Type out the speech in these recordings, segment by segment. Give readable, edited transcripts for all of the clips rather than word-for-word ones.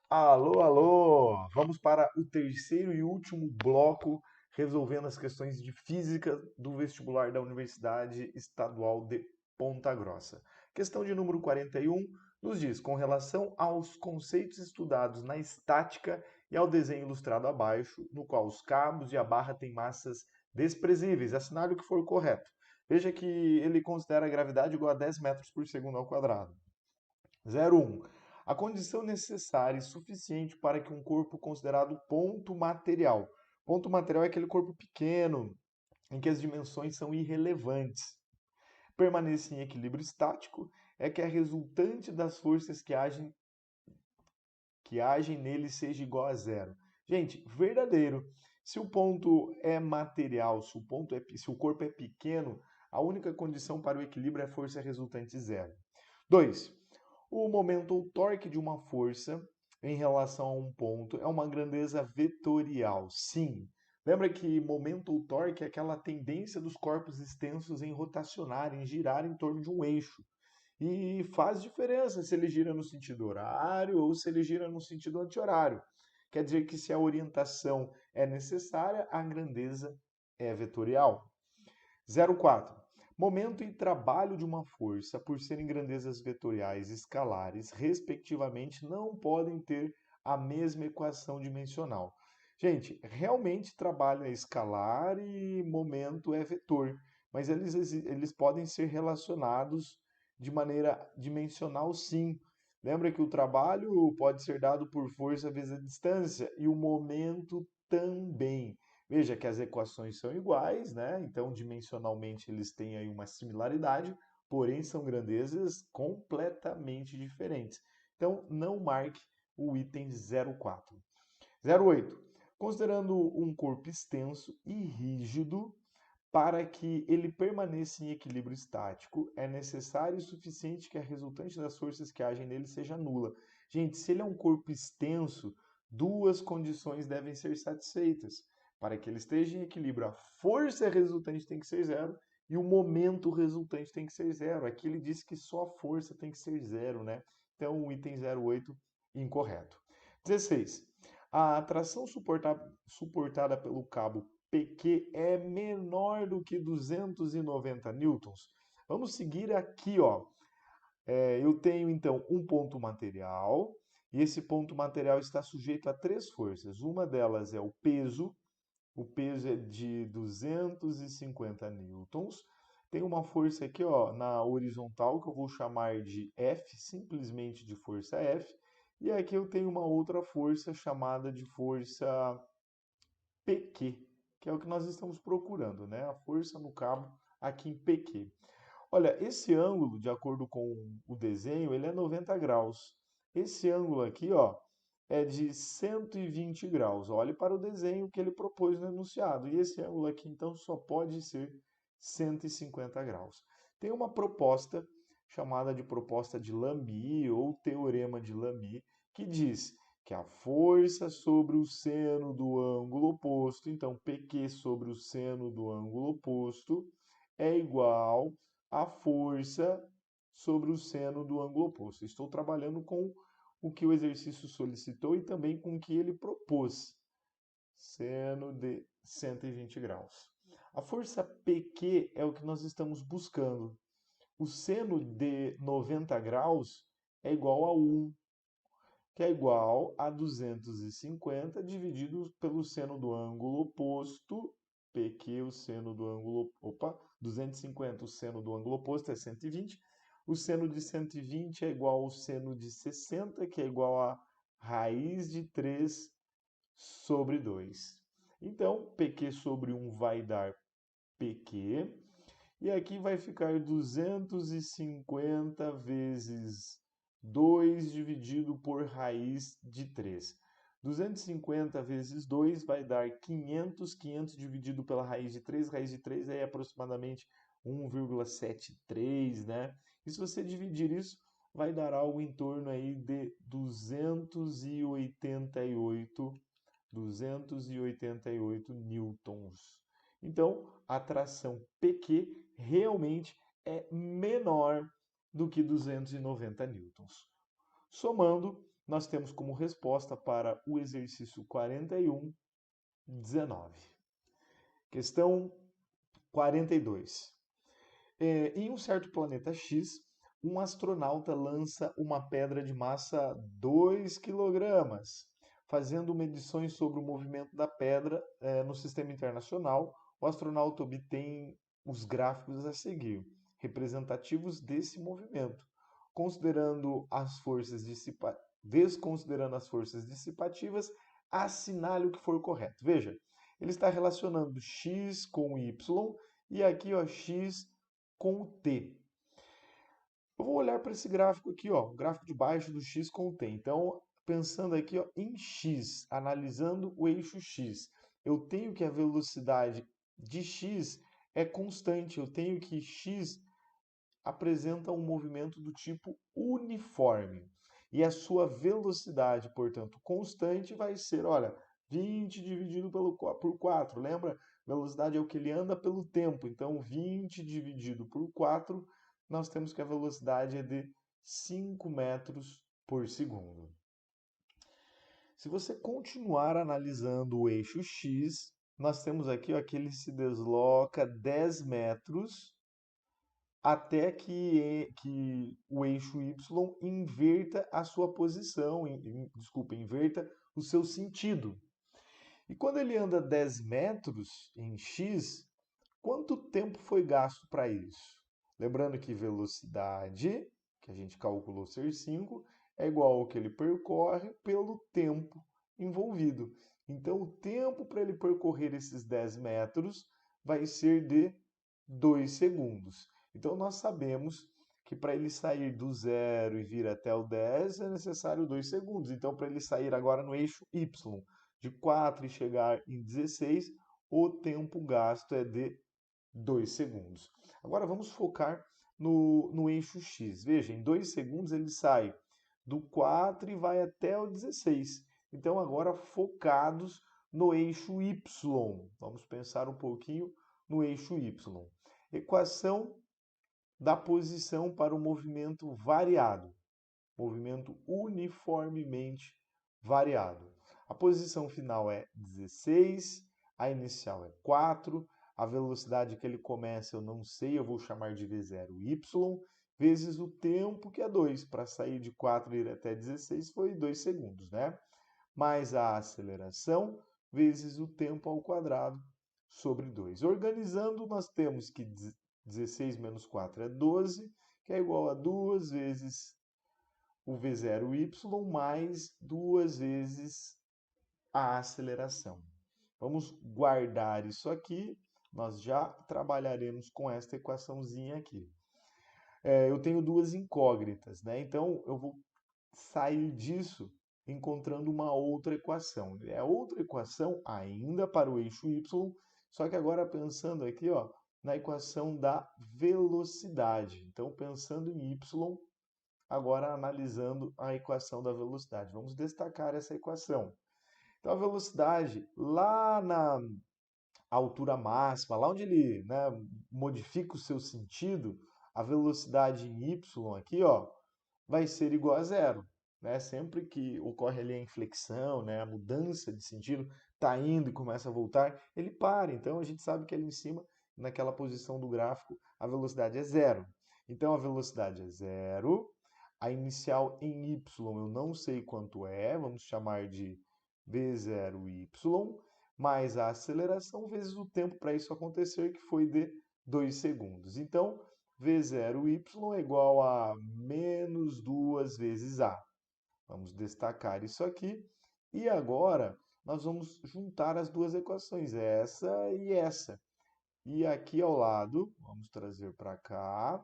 Alô, alô! Vamos para o terceiro e último bloco, resolvendo as questões de física do vestibular da Universidade Estadual de Ponta Grossa. Questão de número 41 nos diz: com relação aos conceitos estudados na estática e ao desenho ilustrado abaixo, no qual os cabos e a barra têm massas desprezíveis, assinale o que for correto. Veja que ele considera a gravidade igual a 10 metros por segundo ao quadrado. 01. A condição necessária e suficiente para que um corpo considerado ponto material. Ponto material é aquele corpo pequeno, em que as dimensões são irrelevantes. Permaneça em equilíbrio estático é que a resultante das forças que agem nele seja igual a zero. Gente, verdadeiro. Se o ponto é material, se o corpo é pequeno, a única condição para o equilíbrio é a força resultante zero. 2. O momento ou torque de uma força em relação a um ponto é uma grandeza vetorial. Sim. Lembra que momento ou torque é aquela tendência dos corpos extensos em rotacionar, em girar em torno de um eixo. E faz diferença se ele gira no sentido horário ou se ele gira no sentido anti-horário. Quer dizer que se a orientação é necessária, a grandeza é vetorial. 04. Momento e trabalho de uma força, por serem grandezas vetoriais escalares, respectivamente, não podem ter a mesma equação dimensional. Gente, realmente trabalho é escalar e momento é vetor, mas eles podem ser relacionados de maneira dimensional, sim. Lembra que o trabalho pode ser dado por força vezes a distância e o momento também. Veja que as equações são iguais, né? Então, dimensionalmente, eles têm aí uma similaridade, porém são grandezas completamente diferentes. Então, não marque o item 04. 08. Considerando um corpo extenso e rígido, para que ele permaneça em equilíbrio estático, é necessário e suficiente que a resultante das forças que agem nele seja nula. Gente, se ele é um corpo extenso, duas condições devem ser satisfeitas. Para que ele esteja em equilíbrio, a força resultante tem que ser zero e o momento resultante tem que ser zero. Aqui ele disse que só a força tem que ser zero, né? Então, o item 08, incorreto. 16. A atração suportada pelo cabo PQ é menor do que 290 newtons. Vamos seguir aqui, ó. Eu tenho então um ponto material e esse ponto material está sujeito a três forças. Uma delas é o peso é de 250 newtons. Tem uma força aqui, ó, na horizontal que eu vou chamar de F, simplesmente de força F. E aqui eu tenho uma outra força chamada de força PQ, que é o que nós estamos procurando, né? A força no cabo aqui em PQ. Olha, esse ângulo, de acordo com o desenho, ele é 90 graus. Esse ângulo aqui, ó, é de 120 graus. Olhe para o desenho que ele propôs no enunciado. E esse ângulo aqui, então, só pode ser 150 graus. Tem uma proposta chamada de proposta de Lambie ou teorema de Lambie, que diz que a força sobre o seno do ângulo oposto, então PQ sobre o seno do ângulo oposto, é igual à força sobre o seno do ângulo oposto. Estou trabalhando com o que o exercício solicitou e também com o que ele propôs. Seno de 120 graus. A força PQ é o que nós estamos buscando. O seno de 90 graus é igual a 1, que é igual a 250 dividido pelo seno do ângulo oposto, PQ, o seno do ângulo, 250, o seno do ângulo oposto é 120, o seno de 120 é igual ao seno de 60, que é igual a raiz de 3 sobre 2. Então, PQ sobre 1 vai dar PQ, e aqui vai ficar 250 vezes 2 dividido por raiz de 3. 250 vezes 2 vai dar 500, 500 dividido pela raiz de 3 é aproximadamente 1,73, né? E se você dividir isso, vai dar algo em torno aí de 288 newtons. Então, a tração PQ realmente é menor do que 290 newtons. Somando, nós temos como resposta para o exercício 41, 19. Questão 42. Em um certo planeta X, um astronauta lança uma pedra de massa 2 quilogramas. Fazendo medições sobre o movimento da pedra no sistema internacional, o astronauta obtém os gráficos a seguir, representativos desse movimento. Desconsiderando as forças dissipativas, assinale o que for correto. Veja, ele está relacionando x com y e aqui ó, x com o t. Eu vou olhar para esse gráfico aqui, ó, o gráfico de baixo do x com o t. Então, pensando aqui ó, em x, analisando o eixo x, eu tenho que a velocidade de x é constante, eu tenho que x apresenta um movimento do tipo uniforme. E a sua velocidade, portanto, constante vai ser, olha, 20 dividido por 4. Lembra? Velocidade é o que ele anda pelo tempo. Então, 20 dividido por 4, nós temos que a velocidade é de 5 metros por segundo. Se você continuar analisando o eixo X, nós temos aqui ó, que ele se desloca 10 metros até que o eixo Y inverta a sua posição, inverta o seu sentido. E quando ele anda 10 metros em x, quanto tempo foi gasto para isso? Lembrando que velocidade, que a gente calculou ser 5, é igual ao que ele percorre pelo tempo envolvido. Então, o tempo para ele percorrer esses 10 metros vai ser de 2 segundos. Então, nós sabemos que para ele sair do 0 e vir até o 10 é necessário 2 segundos. Então, para ele sair agora no eixo Y, de 4 e chegar em 16, o tempo gasto é de 2 segundos. Agora, vamos focar no eixo X. Veja, em 2 segundos ele sai do 4 e vai até o 16. Então, agora focados no eixo Y. Vamos pensar um pouquinho no eixo Y. Equação da posição para o movimento variado, movimento uniformemente variado. A posição final é 16, a inicial é 4, a velocidade que ele começa eu não sei, eu vou chamar de V0y, vezes o tempo que é 2, para sair de 4 e ir até 16 foi 2 segundos, né? Mais a aceleração, vezes o tempo ao quadrado, sobre 2. Organizando, nós temos que 16 menos 4 é 12, que é igual a 2 vezes o V0y mais 2 vezes a aceleração. Vamos guardar isso aqui, nós já trabalharemos com esta equaçãozinha aqui. Eu tenho duas incógnitas, né? Então eu vou sair disso encontrando uma outra equação. É outra equação ainda para o eixo y, só que agora pensando aqui ó, na equação da velocidade. Então, pensando em y, agora analisando a equação da velocidade. Vamos destacar essa equação. Então, a velocidade lá na altura máxima, lá onde ele modifica o seu sentido, a velocidade em y aqui ó, vai ser igual a zero. Né? Sempre que ocorre ali a inflexão, né? A mudança de sentido, está indo e começa a voltar, ele para. Então, a gente sabe que ali em cima, naquela posição do gráfico, a velocidade é zero. Então, a velocidade é zero. A inicial em y eu não sei quanto é, vamos chamar de v0y, mais a aceleração vezes o tempo para isso acontecer, que foi de 2 segundos. Então, v0y é igual a menos 2 vezes a. Vamos destacar isso aqui. E agora, nós vamos juntar as duas equações, essa e essa. E aqui ao lado, vamos trazer para cá,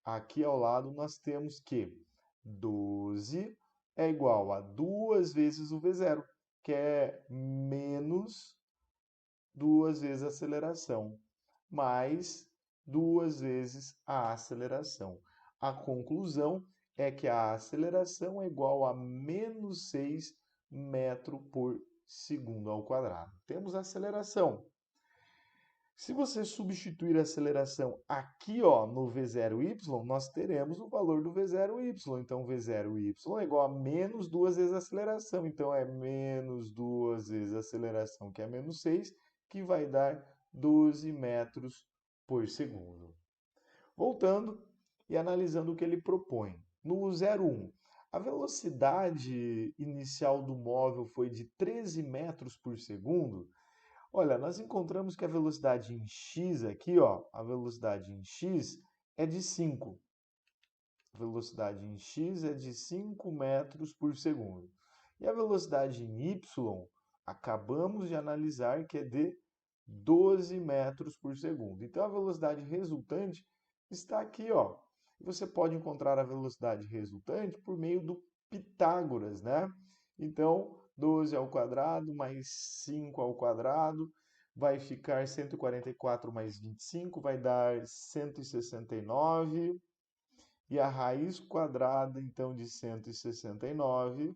aqui ao lado nós temos que 12 é igual a 2 vezes o V0, que é menos 2 vezes a aceleração, mais 2 vezes a aceleração. A conclusão é que a aceleração é igual a menos 6 metros por segundo ao quadrado. Temos a aceleração. Se você substituir a aceleração aqui, ó, no V0y, nós teremos o valor do V0y. Então, V0y é igual a menos 2 vezes a aceleração. Então, é menos 2 vezes a aceleração, que é menos 6, que vai dar 12 metros por segundo. Voltando e analisando o que ele propõe. No 01, a velocidade inicial do móvel foi de 13 metros por segundo. Olha, nós encontramos que a velocidade em x aqui, ó, a velocidade em x é de 5. A velocidade em x é de 5 metros por segundo. E a velocidade em y, acabamos de analisar que é de 12 metros por segundo. Então, a velocidade resultante está aqui, ó. Você pode encontrar a velocidade resultante por meio do Pitágoras, né? Então, 12 ao quadrado mais 5 ao quadrado vai ficar 144 mais 25, vai dar 169. E a raiz quadrada, então, de 169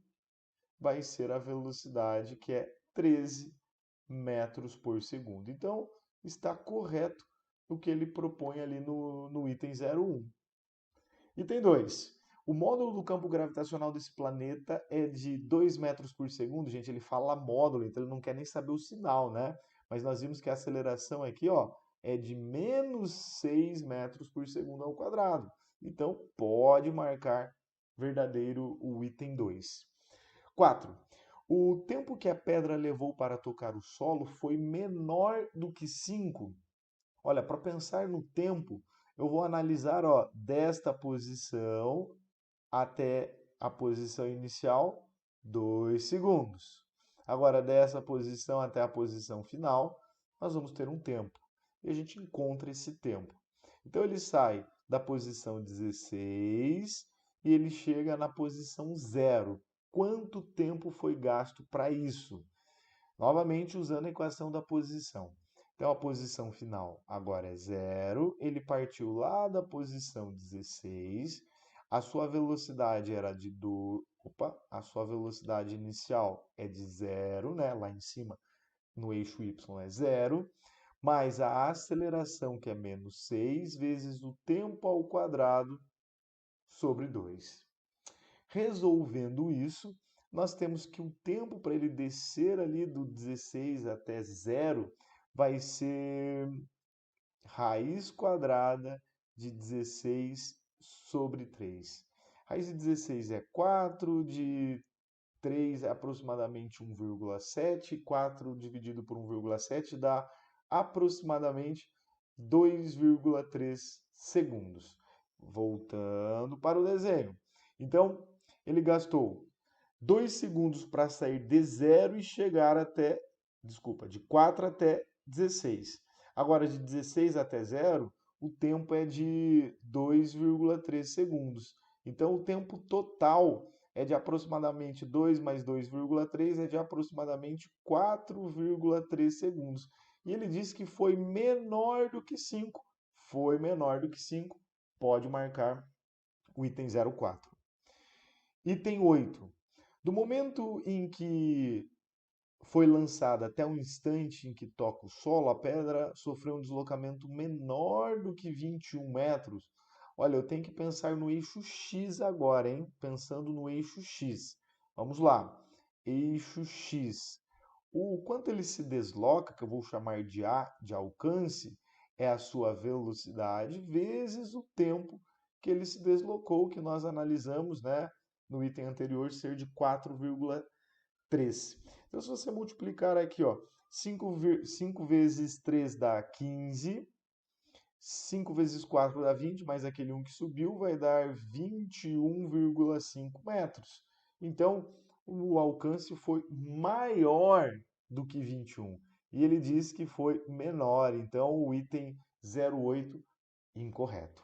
vai ser a velocidade, que é 13 metros por segundo. Então, está correto o que ele propõe ali no item 01. Item 2. O módulo do campo gravitacional desse planeta é de 2 metros por segundo. Gente, ele fala módulo, então ele não quer nem saber o sinal, né? Mas nós vimos que a aceleração aqui, ó, é de menos 6 metros por segundo ao quadrado. Então, pode marcar verdadeiro o item 2. 4. O tempo que a pedra levou para tocar o solo foi menor do que 5. Olha, para pensar no tempo, eu vou analisar, ó, desta posição até a posição inicial, 2 segundos. Agora, dessa posição até a posição final, nós vamos ter um tempo. E a gente encontra esse tempo. Então, ele sai da posição 16 e ele chega na posição 0. Quanto tempo foi gasto para isso? Novamente, usando a equação da posição. Então, a posição final agora é 0. Ele partiu lá da posição 16. A sua velocidade era de a sua velocidade inicial é de 0, né? Lá em cima, no eixo y é 0. Mais a aceleração, que é menos 6, vezes o tempo ao quadrado sobre 2. Resolvendo isso, nós temos que o tempo para ele descer ali do 16 até 0 vai ser raiz quadrada de 16 sobre 3. Raiz de 16 é 4, de 3 é aproximadamente 1,7, 4 dividido por 1,7 dá aproximadamente 2,3 segundos. Voltando para o desenho. Então, ele gastou 2 segundos para sair de 0 e chegar até, de 4 até 16. Agora, de 16 até 0, o tempo é de 2,3 segundos. Então, o tempo total é de aproximadamente 2 mais 2,3 é de aproximadamente 4,3 segundos. E ele disse que foi menor do que 5. Foi menor do que 5. Pode marcar o item 04. Item 8. Do momento em que foi lançada até o instante em que toca o solo, a pedra sofreu um deslocamento menor do que 21 metros. Olha, eu tenho que pensar no eixo X agora, hein? Pensando no eixo X. Vamos lá. Eixo X. O quanto ele se desloca, que eu vou chamar de A, de alcance, é a sua velocidade vezes o tempo que ele se deslocou, que nós analisamos, né, no item anterior, ser de 4,3. Então, se você multiplicar aqui, ó, 5 vezes 3 dá 15, 5 vezes 4 dá 20, mais aquele 1 que subiu vai dar 21,5 metros. Então, o alcance foi maior do que 21. E ele disse que foi menor, então o item 08 incorreto.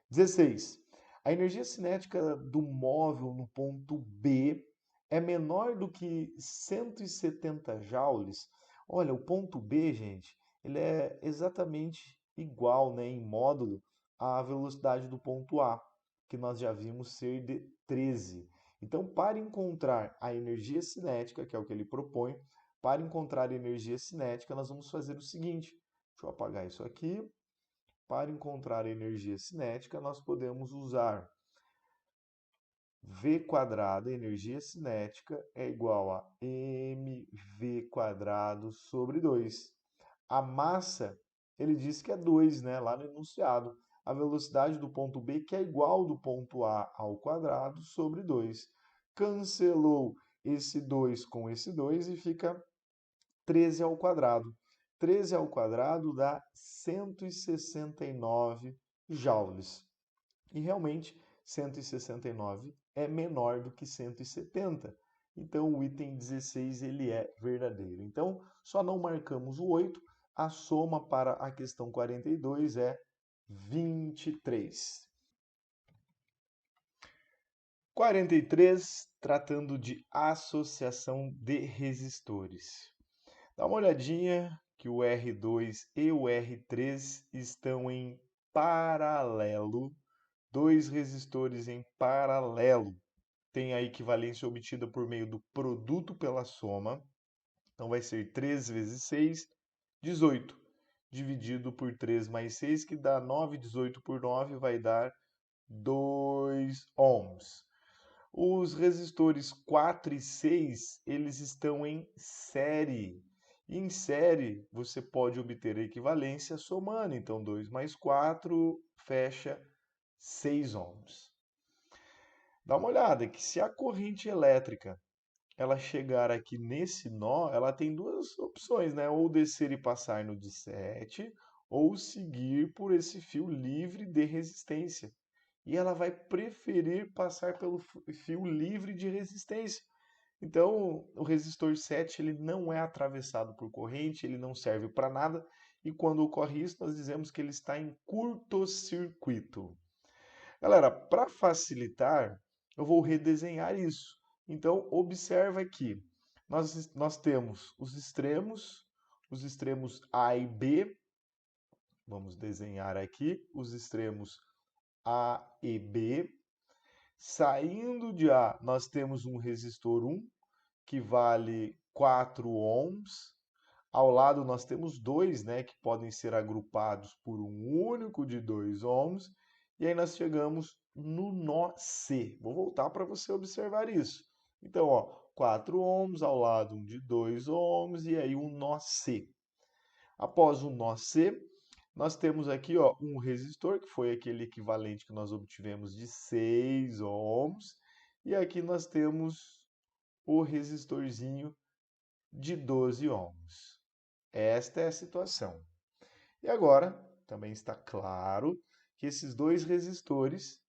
16. A energia cinética do móvel no ponto B é menor do que 170 joules. Olha, o ponto B, gente, ele é exatamente igual, né, em módulo à velocidade do ponto A, que nós já vimos ser de 13. Então, para encontrar a energia cinética, que é o que ele propõe, para encontrar a energia cinética, nós vamos fazer o seguinte: Deixa eu apagar isso aqui. Para encontrar a energia cinética, nós podemos usar V quadrado, energia cinética, é igual a mv quadrado sobre 2. A massa, ele diz que é 2, né, lá no enunciado. A velocidade do ponto B, que é igual do ponto A ao quadrado, sobre 2. Cancelou esse 2 com esse 2 e fica 13 ao quadrado. 13 ao quadrado dá 169 joules. E realmente, 169 é menor do que 170. Então, o item 16 ele é verdadeiro. Então, só não marcamos o 8. A soma para a questão 42 é 23. 43, tratando de associação de resistores. Dá uma olhadinha que o R2 e o R3 estão em paralelo. Dois resistores em paralelo têm a equivalência obtida por meio do produto pela soma. Então vai ser 3 vezes 6, 18. Dividido por 3 mais 6, que dá 9. 18 por 9 vai dar 2 ohms. Os resistores 4 e 6, eles estão em série. E em série, você pode obter a equivalência somando. Então, 2 mais 4 fecha 6 ohms. Dá uma olhada que se a corrente elétrica ela chegar aqui nesse nó, ela tem duas opções, né? Ou descer e passar no de 7, ou seguir por esse fio livre de resistência. E ela vai preferir passar pelo fio livre de resistência. Então, o resistor 7 ele não é atravessado por corrente, ele não serve para nada, e quando ocorre isso, nós dizemos que ele está em curto-circuito. Galera, para facilitar, eu vou redesenhar isso. Então, observa aqui, nós temos os extremos A e B. Vamos desenhar aqui os extremos A e B. Saindo de A, nós temos um resistor 1, que vale 4 ohms. Ao lado nós temos dois, né, que podem ser agrupados por um único de 2 ohms. E aí nós chegamos no nó C. Vou voltar para você observar isso. Então, ó, 4 ohms, ao lado um de 2 ohms e aí um nó C. Após o nó C, nós temos aqui ó, um resistor, que foi aquele equivalente que nós obtivemos de 6 ohms. E aqui nós temos o resistorzinho de 12 ohms. Esta é a situação. E agora, também está claro que esses dois resistores,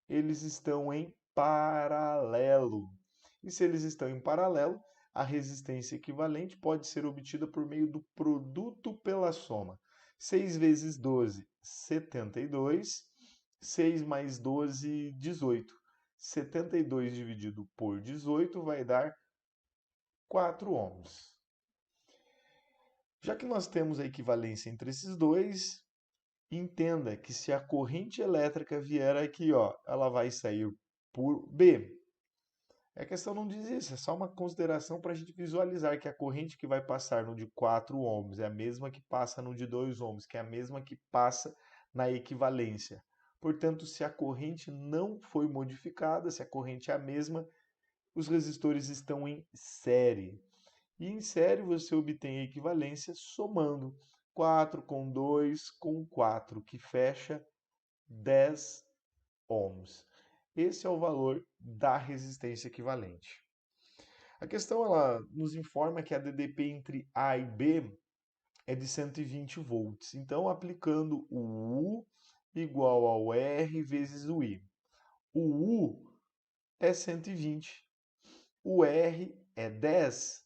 eles estão em paralelo. E se eles estão em paralelo, a resistência equivalente pode ser obtida por meio do produto pela soma. 6 vezes 12, 72. 6 mais 12, 18. 72 dividido por 18 vai dar 4 ohms. Já que nós temos a equivalência entre esses dois, entenda que se a corrente elétrica vier aqui, ó, ela vai sair por B. A questão não diz isso, é só uma consideração para a gente visualizar que a corrente que vai passar no de 4 ohms é a mesma que passa no de 2 ohms, que é a mesma que passa na equivalência. Portanto, se a corrente não foi modificada, se a corrente é a mesma, os resistores estão em série. E em série você obtém a equivalência somando 4 com 2 com 4, que fecha 10 ohms. Esse é o valor da resistência equivalente. A questão ela nos informa que a DDP entre A e B é de 120 volts. Então, aplicando o U igual ao R vezes o I. O U é 120, o R é 10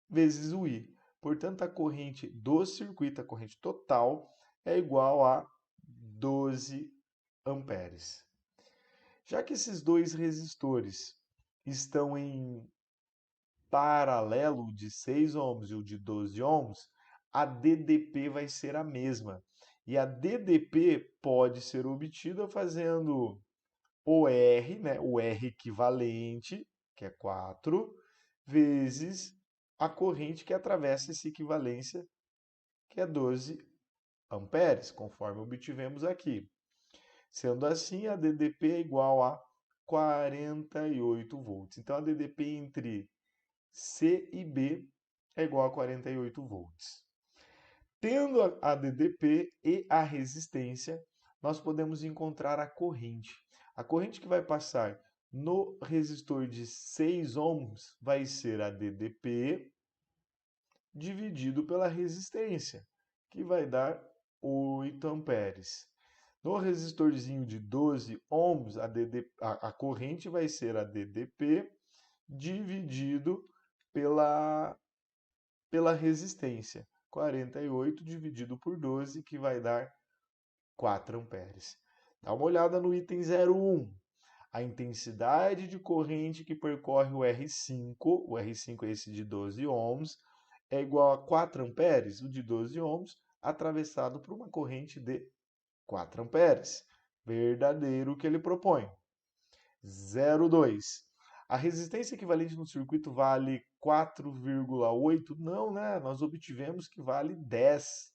vezes o I. Portanto, a corrente do circuito, a corrente total, é igual a 12 amperes. Já que esses dois resistores estão em paralelo, o de 6 ohms e o de 12 ohms, a DDP vai ser a mesma. E a DDP pode ser obtida fazendo o R, né, o R equivalente, que é 4, vezes a corrente que atravessa essa equivalência, que é 12 amperes, conforme obtivemos aqui. Sendo assim, a DDP é igual a 48 volts. Então, a DDP entre C e B é igual a 48 volts. Tendo a DDP e a resistência, nós podemos encontrar a corrente. A corrente que vai passar no resistor de 6 ohms vai ser a DDP dividido pela resistência, que vai dar 8 amperes. No resistorzinho de 12 ohms, a corrente vai ser a DDP dividido pela resistência. 48 dividido por 12, que vai dar 4 amperes. Dá uma olhada no item 01. A intensidade de corrente que percorre o R5 é esse de 12 ohms, é igual a 4 amperes, o de 12 ohms, atravessado por uma corrente de 4 amperes. Verdadeiro o que ele propõe. 0,2. A resistência equivalente no circuito vale 4,8? Não, né? Nós obtivemos que vale 10.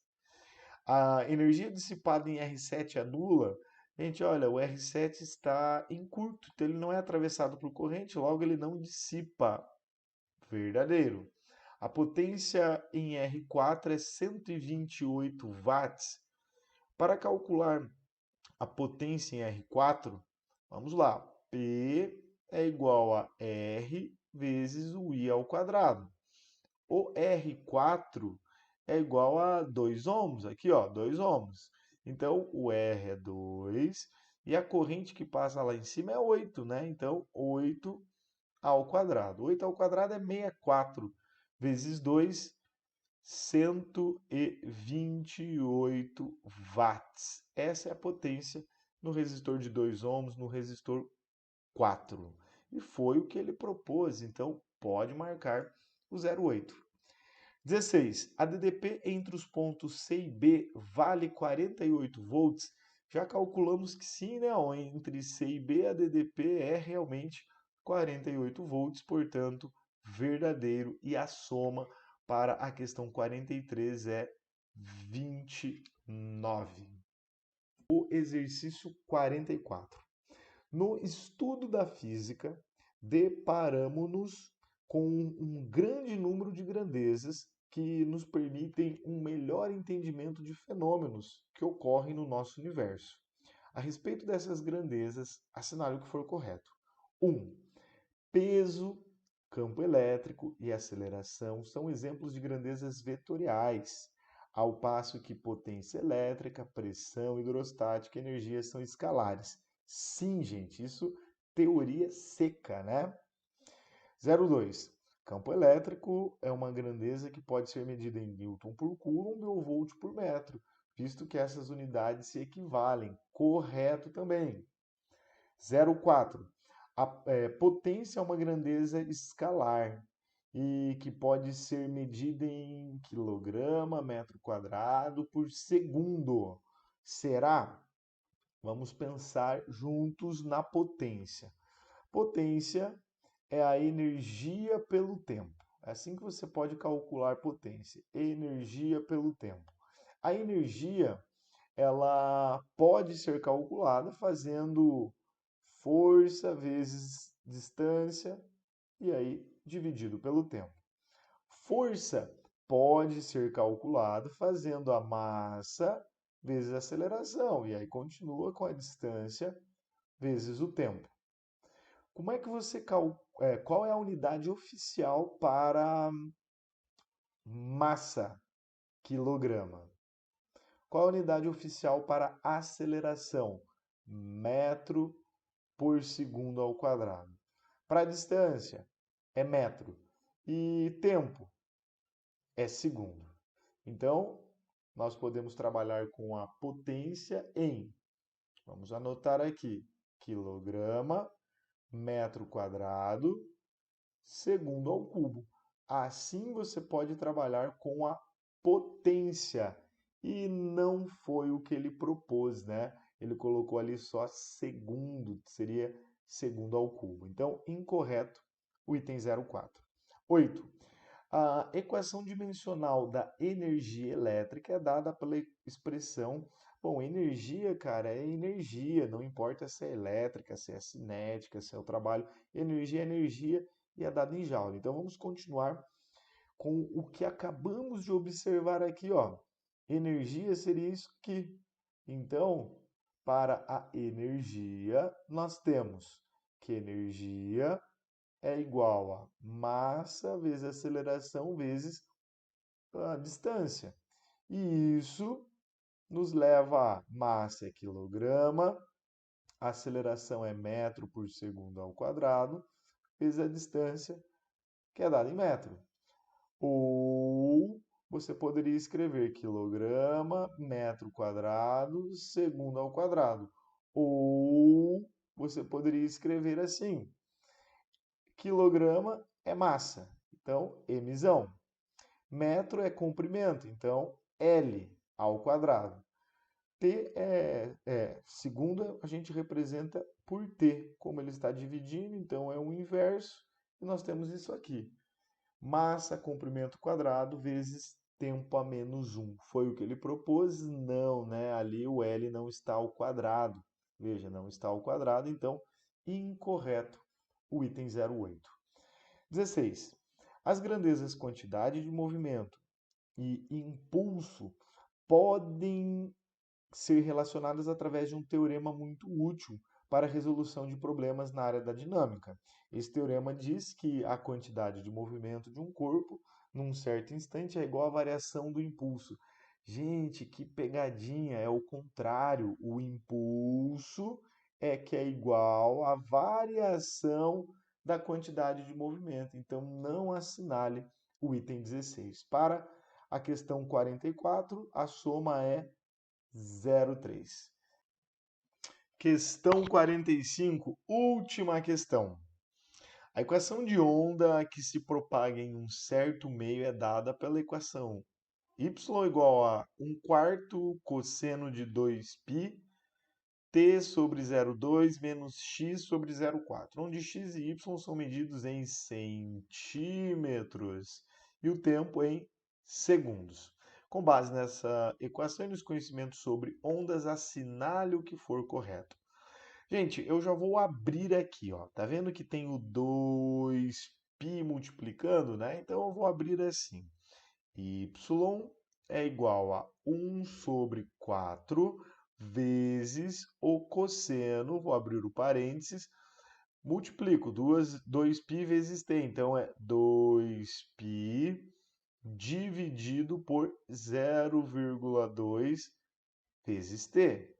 A energia dissipada em R7 é nula. Gente, olha, o R7 está em curto, então ele não é atravessado por corrente, logo ele não dissipa. Verdadeiro. A potência em R4 é 128 watts. Para calcular a potência em R4, vamos lá. P é igual a R vezes o I ao quadrado. O R4 é igual a 2 ohms, aqui ó, 2 ohms. Então, o R é 2 e a corrente que passa lá em cima é 8, né? Então, 8 ao quadrado. 8 ao quadrado é 64 vezes 2, 128 watts. Essa é a potência no resistor de 2 ohms, no resistor 4. E foi o que ele propôs, então pode marcar o 0,8. 16. A DDP entre os pontos C e B vale 48 volts. Já calculamos que sim, né? Entre C e B a DDP é realmente 48 volts, portanto, verdadeiro. E a soma para a questão 43 é 29. O exercício 44. No estudo da física, deparamos com um grande número de grandezas que nos permitem um melhor entendimento de fenômenos que ocorrem no nosso universo. A respeito dessas grandezas, assinale o que for correto. 1. Peso, campo elétrico e aceleração são exemplos de grandezas vetoriais, ao passo que potência elétrica, pressão hidrostática e energia são escalares. Sim, gente, isso teoria seca, né? 0,2. Campo elétrico é uma grandeza que pode ser medida em Newton por Coulomb ou Volt por metro, visto que essas unidades se equivalem. Correto também. 0,4. A potência é uma grandeza escalar e que pode ser medida em quilograma, metro quadrado por segundo. Será? Vamos pensar juntos na potência. Potência é a energia pelo tempo. É assim que você pode calcular potência. Energia pelo tempo. A energia, ela pode ser calculada fazendo força vezes distância e aí dividido pelo tempo. Força pode ser calculada fazendo a massa vezes a aceleração e aí continua com a distância vezes o tempo. Como é que você qual é a unidade oficial para massa? Quilograma. Qual a unidade oficial para aceleração? Metro por segundo ao quadrado. Para distância, é metro. E tempo é segundo. Então, nós podemos trabalhar com a potência em, vamos anotar aqui, quilograma, metro quadrado, segundo ao cubo. Assim você pode trabalhar com a potência. E não foi o que ele propôs, né? Ele colocou ali só segundo, seria segundo ao cubo. Então, incorreto o item 04. 8. A equação dimensional da energia elétrica é dada pela expressão. Bom, energia, cara, é energia, não importa se é elétrica, se é cinética, se é o trabalho. Energia é energia e é dada em joule. Então vamos continuar com o que acabamos de observar aqui, ó. Energia seria isso aqui. Então, para a energia, nós temos que energia é igual a massa vezes aceleração vezes a distância. E isso nos leva a massa é quilograma, a aceleração é metro por segundo ao quadrado, vezes a distância, que é dada em metro. Ou você poderia escrever quilograma, metro quadrado, segundo ao quadrado. Ou você poderia escrever assim: quilograma é massa, então mzão. Metro é comprimento, então L ao quadrado. T segunda, a gente representa por T, como ele está dividindo, então é o inverso, e nós temos isso aqui. Massa, comprimento quadrado, vezes tempo a menos 1. Foi o que ele propôs? Não, né? Ali o L não está ao quadrado. Veja, não está ao quadrado, então incorreto o item 08. 16. As grandezas quantidade de movimento e impulso podem ser relacionadas através de um teorema muito útil para a resolução de problemas na área da dinâmica. Esse teorema diz que a quantidade de movimento de um corpo num certo instante é igual à variação do impulso. Gente, que pegadinha! É o contrário. O impulso é que é igual à variação da quantidade de movimento. Então, não assinale o item 16. Para a questão 44, a soma é 0,3. Questão 45, última questão. A equação de onda que se propaga em um certo meio é dada pela equação y igual a 1/4 cosseno de 2π t sobre 0,2 menos x sobre 0,4, onde x e y são medidos em centímetros e o tempo em segundos. Com base nessa equação e nos conhecimentos sobre ondas, assinale o que for correto. Gente, eu já vou abrir aqui, ó. Tá vendo que tem o 2π multiplicando, né? Então eu vou abrir assim. Y é igual a 1 sobre 4 vezes o cosseno, vou abrir o parênteses, multiplico 2π vezes t, então é 2π dividido por 0,2 vezes t,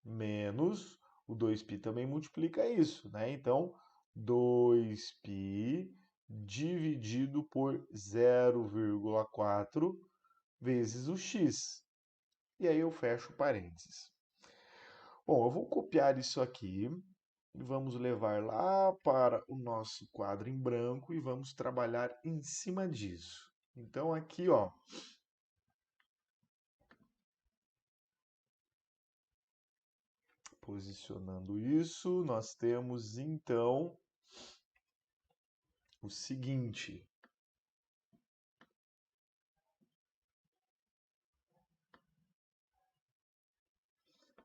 menos o 2π também multiplica isso, né? Então, 2π dividido por 0,4 vezes o x. E aí eu fecho parênteses. Bom, eu vou copiar isso aqui e vamos levar lá para o nosso quadro em branco e vamos trabalhar em cima disso. Então aqui, ó, posicionando isso, nós temos então o seguinte.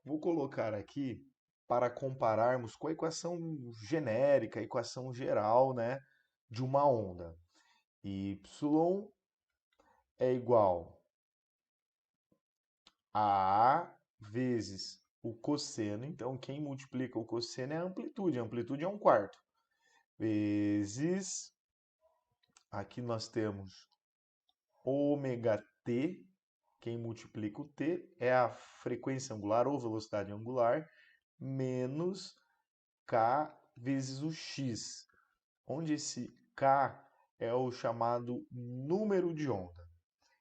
Vou colocar aqui para compararmos com a equação genérica, a equação geral, né, de uma onda. Y é igual a A vezes o cosseno. Então, quem multiplica o cosseno é a amplitude. A amplitude é 1/4. Vezes, aqui nós temos ômega t. Quem multiplica o t é a frequência angular ou velocidade angular, menos k vezes o x, onde esse k é o chamado número de onda.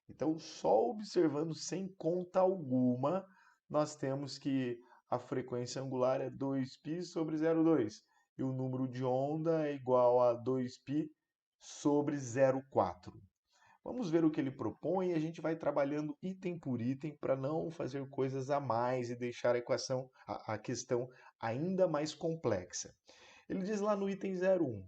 Então, só observando sem conta alguma, nós temos que a frequência angular é 2π sobre 0,2 e o número de onda é igual a 2π sobre 0,4. Vamos ver o que ele propõe e a gente vai trabalhando item por item para não fazer coisas a mais e deixar a equação, a questão ainda mais complexa. Ele diz lá no item 01,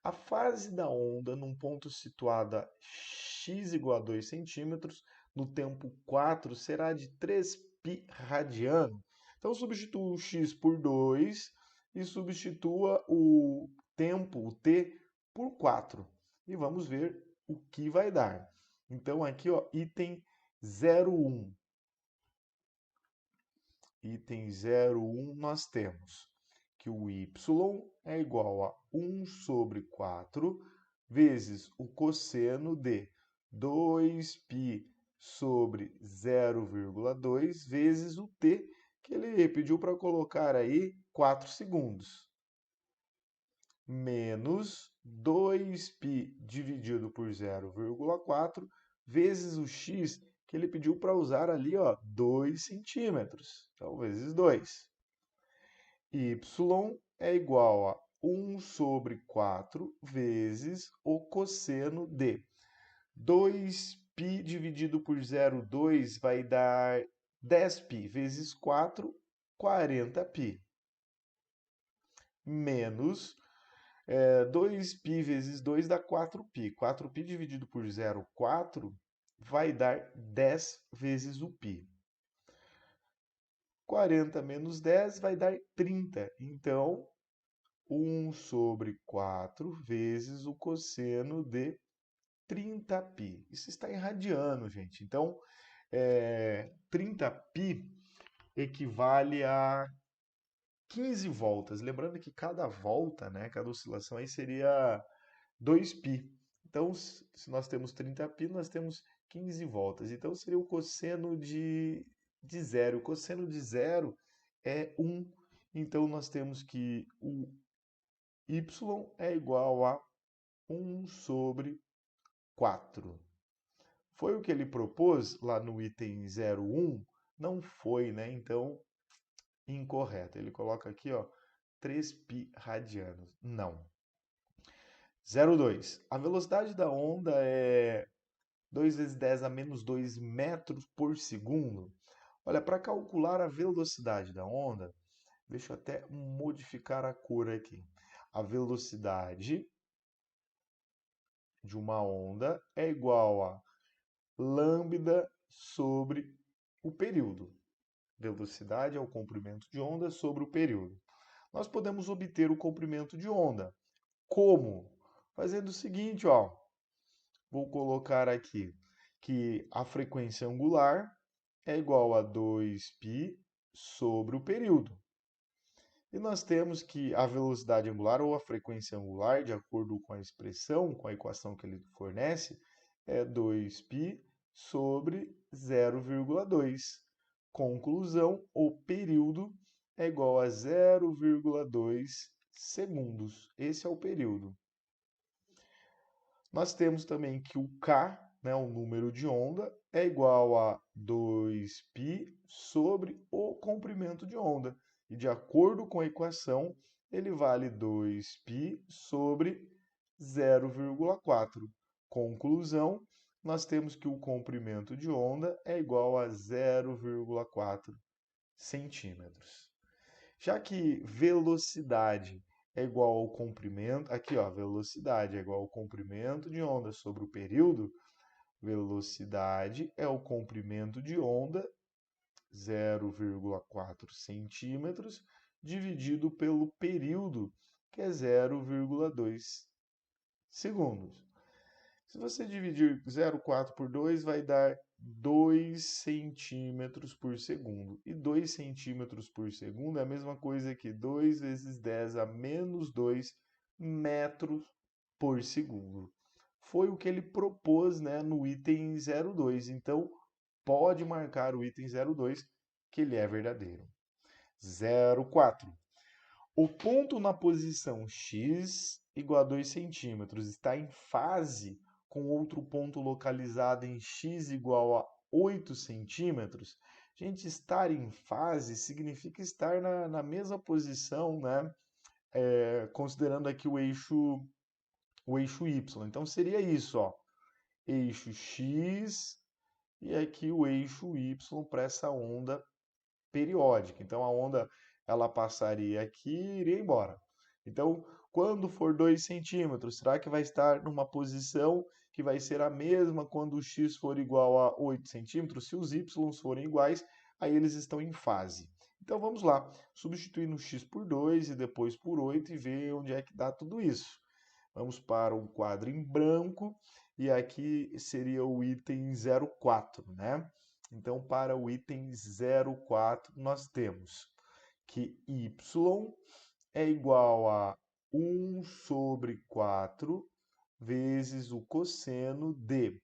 A fase da onda num ponto situado a x igual a 2 centímetros, no tempo 4, será de 3π radiano. Então, substitua o x por 2 e substitua o tempo, o t, por 4. E vamos ver o que vai dar. Então, aqui, ó, item 01. Item 01, nós temos que o y é igual a 1 sobre 4 vezes o cosseno de 2π sobre 0,2 vezes o t, que ele pediu para colocar aí 4 segundos, menos 2π dividido por 0,4 vezes o x, que ele pediu para usar ali, ó, 2 centímetros. Então, vezes 2. Y é igual a 1 sobre 4 vezes o cosseno de 2π dividido por 0,2 vai dar 10π vezes 4, 40π. Menos 2π vezes 2 dá 4π. 4π dividido por 0,4 vai dar 10 vezes o π. 40 menos 10 vai dar 30. Então, 1 sobre 4 vezes o cosseno de 30π. Isso está em radiano, gente. Então, 30π equivale a 15 voltas. Lembrando que cada volta, né, cada oscilação aí seria 2π. Então, se nós temos 30π, nós temos 15 voltas. Então, seria o cosseno de zero. O cosseno de zero é 1. Então, nós temos que o y é igual a 1 sobre 4. Foi o que ele propôs lá no item 01? Não foi, né? Então, incorreto. Ele coloca aqui, ó, 3π radianos. Não. 02. A velocidade da onda é 2 vezes 10 a menos 2 metros por segundo. Olha, para calcular a velocidade da onda, deixa eu até modificar a cor aqui. A velocidade de uma onda é igual a lambda sobre o período. Velocidade é o comprimento de onda sobre o período. Nós podemos obter o comprimento de onda. Como? Fazendo o seguinte, ó. Vou colocar aqui que a frequência angular é igual a 2π sobre o período. E nós temos que a velocidade angular ou a frequência angular, de acordo com a expressão, com a equação que ele fornece, é 2π sobre 0,2. Conclusão, o período é igual a 0,2 segundos. Esse é o período. Nós temos também que o K, né, o número de onda, é igual a 2π sobre o comprimento de onda. E de acordo com a equação, ele vale 2π sobre 0,4. Conclusão, nós temos que o comprimento de onda é igual a 0,4 centímetros. Já que velocidade é igual ao comprimento, aqui ó, velocidade é igual ao comprimento de onda sobre o período, velocidade é o comprimento de onda, 0,4 centímetros, dividido pelo período, que é 0,2 segundos. Se você dividir 0,4 por 2, vai dar 2 centímetros por segundo. E 2 centímetros por segundo é a mesma coisa que 2 vezes 10 a menos 2 metros por segundo. Foi o que ele propôs, né, no item 02. Então, pode marcar o item 02, que ele é verdadeiro. 04. O ponto na posição x igual a 2 centímetros está em fase com outro ponto localizado em x igual a 8 centímetros. Gente, estar em fase significa estar na mesma posição, né? Considerando aqui o eixo y. Então, seria isso, ó. Eixo x e aqui o eixo y para essa onda periódica. Então, a onda ela passaria aqui e iria embora. Então, Quando for 2 centímetros, será que vai estar numa posição que vai ser a mesma quando o x for igual a 8 centímetros? Se os y forem iguais, aí eles estão em fase. Então vamos lá, substituindo o x por 2 e depois por 8 e ver onde é que dá tudo isso. Vamos para um quadro em branco e aqui seria o item 04, né? Então, para o item 04, nós temos que y é igual a 1 sobre 4 vezes o cosseno de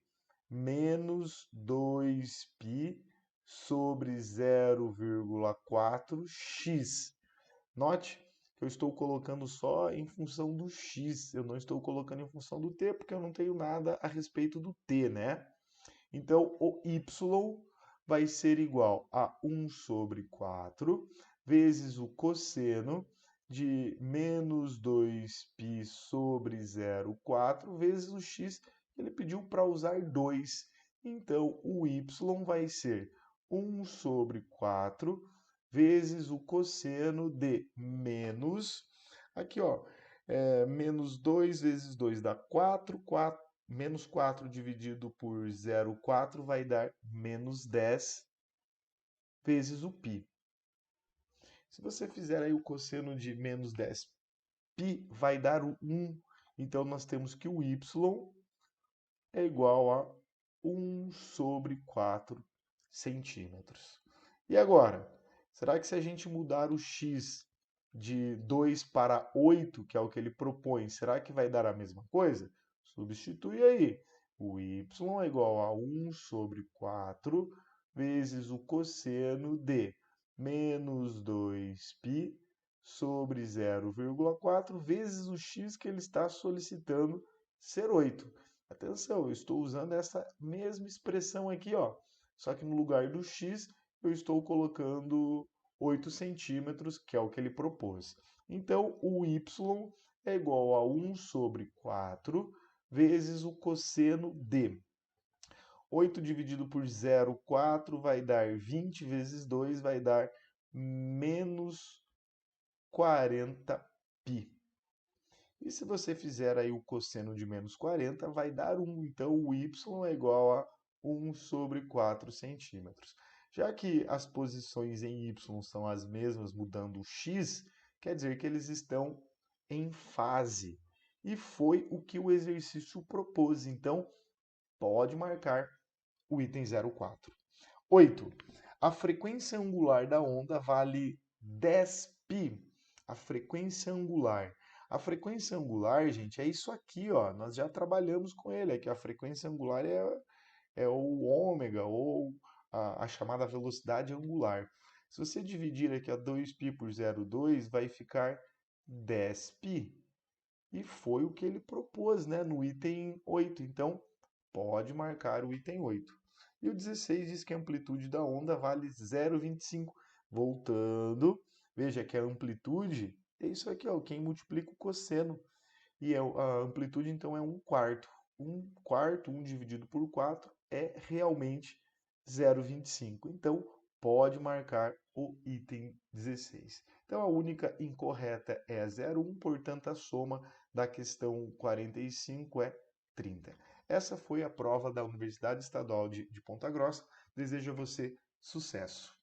menos 2π sobre 0,4x. Note que eu estou colocando só em função do x, eu não estou colocando em função do t, porque eu não tenho nada a respeito do t, né? Então, o y vai ser igual a 1 sobre 4 vezes o cosseno de menos 2π sobre 0,4 vezes o x. Ele pediu para usar 2. Então, o y vai ser 1 sobre 4 vezes o cosseno de menos, aqui ó, menos 2 vezes 2 dá 4, menos 4 dividido por 0,4 vai dar menos 10 vezes o π. Se você fizer aí o cosseno de menos 10π, vai dar o 1. Então, nós temos que o y é igual a 1 sobre 4 centímetros. E agora, será que se a gente mudar o x de 2 para 8, que é o que ele propõe, será que vai dar a mesma coisa? Substitui aí. O y é igual a 1 sobre 4 vezes o cosseno de menos 2π sobre 0,4 vezes o x que ele está solicitando ser 8. Atenção, eu estou usando essa mesma expressão aqui, ó. Só que no lugar do x, eu estou colocando 8 centímetros, que é o que ele propôs. Então, o y é igual a 1 sobre 4 vezes o cosseno de 8 dividido por 0,4 vai dar 20 vezes 2 vai dar menos 40π. E se você fizer aí o cosseno de menos 40, vai dar 1. Então, o y é igual a 1 sobre 4 centímetros. Já que as posições em y são as mesmas, mudando o x, quer dizer que eles estão em fase. E foi o que o exercício propôs. Então, pode marcar o item 04. 8. A frequência angular da onda vale 10π. A frequência angular. A frequência angular, gente, é isso aqui, ó. Nós já trabalhamos com ele. É que a frequência angular é o ômega, ou a chamada velocidade angular. Se você dividir aqui a 2π por 0,2, vai ficar 10π. E foi o que ele propôs, né, no item 8. Então, pode marcar o item 8. E o 16 diz que a amplitude da onda vale 0,25. Voltando, veja que a amplitude é isso aqui, ó, quem multiplica o cosseno. E a amplitude, então, é 1/4. 1/4, 1 dividido por 4, é realmente 0,25. Então, pode marcar o item 16. Então, a única incorreta é a 0,1, portanto, a soma da questão 45 é 30. Essa foi a prova da Universidade Estadual de Ponta Grossa. Desejo a você sucesso!